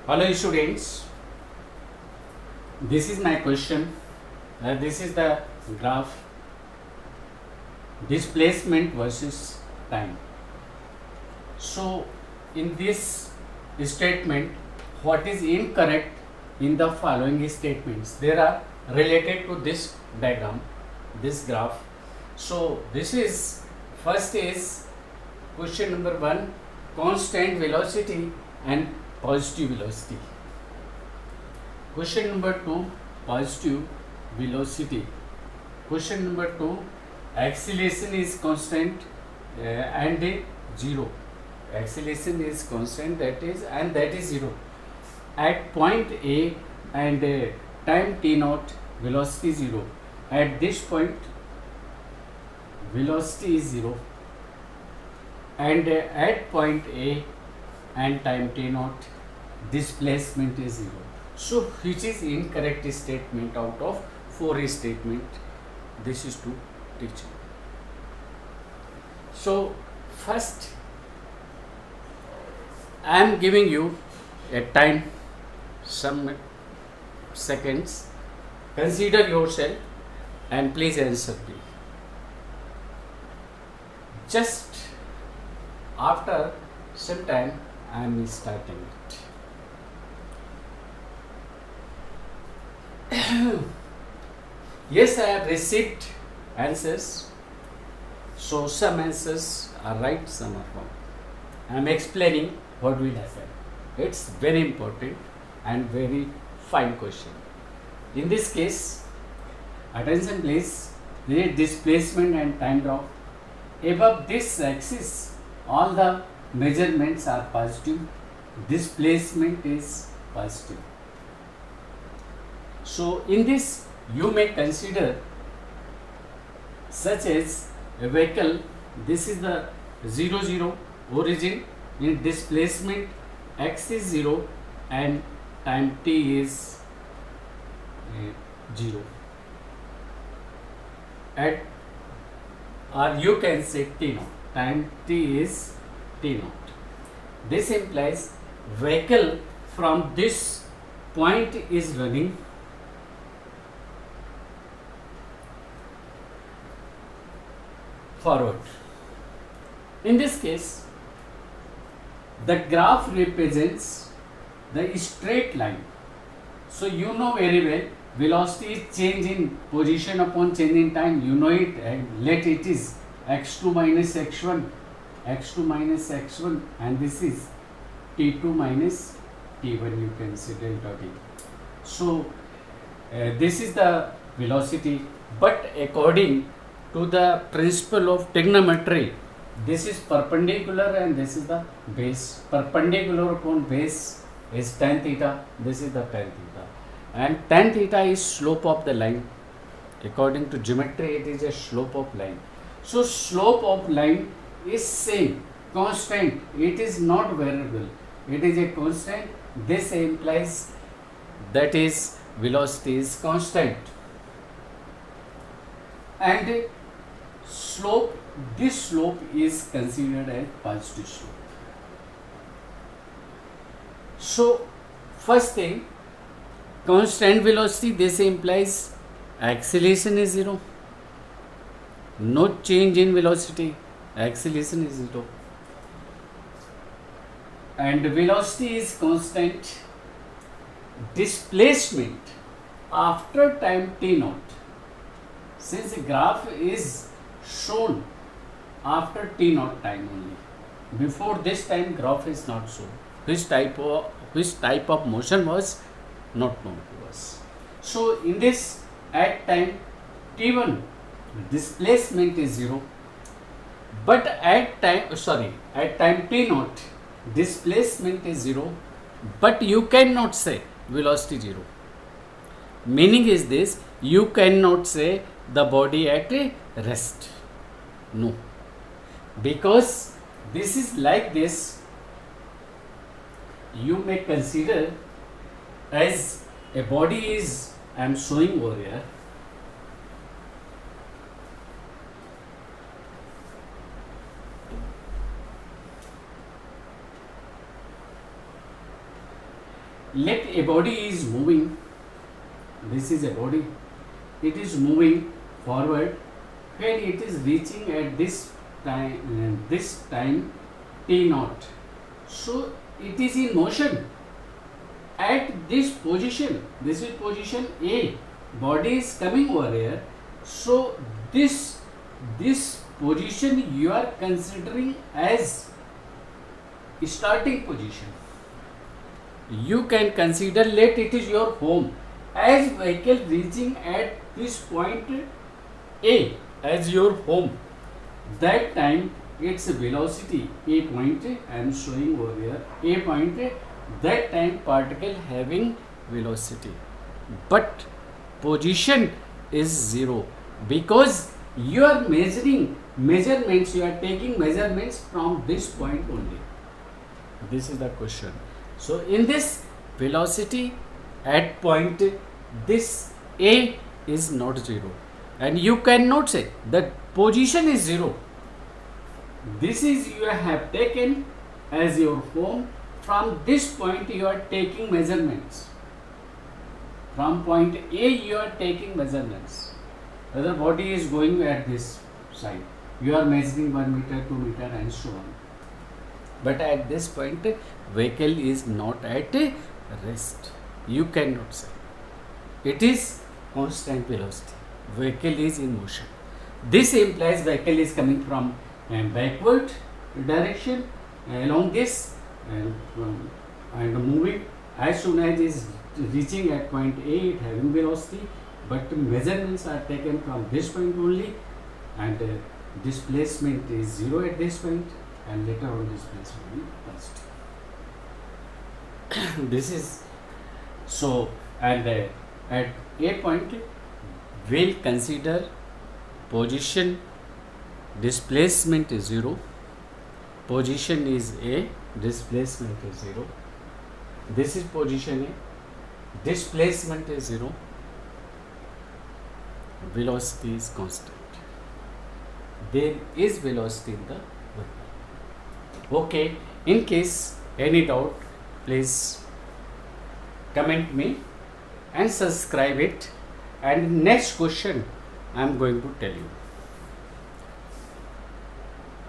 Hello students, this is my question. This is the graph displacement versus time. So in this statement, what is incorrect in the following statements? They are related to this diagram, this graph. So this is first is question number 1, constant velocity and positive velocity. Question number 2, positive velocity. Question number 2, acceleration is constant and 0. Acceleration is constant, that is 0 at point A, and time t naught, velocity 0. At this point velocity is 0, and at point A and time t naught, displacement is 0. So which is incorrect statement out of 4 statement? This is to teach. So first I am giving you a time, some seconds. Consider yourself and please answer me. Just after some time I am starting it. Yes, I have received answers. So some answers are right, some are wrong. I am explaining what will happen. It's very important and very fine question. In this case, attention please, the displacement and time graph. Above this axis, all the measurements are positive. Displacement is positive. So in this you may consider such as a vehicle. This is the 0 0 origin. In displacement x is 0 and time t is 0. At, or you can say t naught, time t is t naught. This implies vehicle from this point is running forward. In this case, the graph represents the straight line. So you know very well, velocity is change in position upon change in time. You know it, and let it is x2 minus x1, x2 minus x1, and this is t2 minus t1. You can say delta t. So this is the velocity, but according to the principle of trigonometry, this is perpendicular and this is the base. Perpendicular upon base is tan theta, this is the tan theta, and tan theta is slope of the line. According to geometry, it is a slope of line. So slope of line is same, constant. It is not variable, it is a constant. This implies that is velocity is constant, and slope, this slope is considered as positive slope. So first thing, constant velocity, this implies acceleration is 0, no change in velocity, acceleration is 0, and velocity is constant. Displacement after time t naught, since the graph is shown after t naught time only, before this time graph is not shown. Which type of motion was not known to us. So in this, at time t1 displacement is 0, but at time t naught displacement is 0, but you cannot say velocity 0. Meaning is this, you cannot say the body at a rest. No, because this is like this. You may consider as a body is, I am showing over here. let a body is moving, this is a body, it is moving forward when it is reaching at this time t naught. So it is in motion at this position. This is position A. Body is coming over here. So this position you are considering as starting position. You can consider, let it is your home, as vehicle reaching at this point A as your home. That time its velocity A point, I am showing over here A point, that time particle having velocity, but position is 0 because you are measurements, you are taking measurements from this point only. This is the question. So in this velocity at point, this A is not 0, and you cannot say that position is 0. This is you have taken as your home. From this point you are taking measurements. From point A you are taking measurements. Whether body is going at this side, you are measuring 1 meter, 2 meter and so on. But at this point vehicle is not at rest. You cannot say. It is constant velocity. Vehicle is in motion. This implies vehicle is coming from backward direction along this and moving. As soon as it is reaching at point A, it having velocity, but measurements are taken from this point only, and displacement is 0 at this point, and later on displacement will be positive. This is so, and at A point we'll consider position, displacement is 0, position is A, displacement is 0. This is position A, displacement is 0, velocity is constant. There is velocity in the vehicle. Okay, in case any doubt, please comment me and subscribe it, and next question I am going to tell you.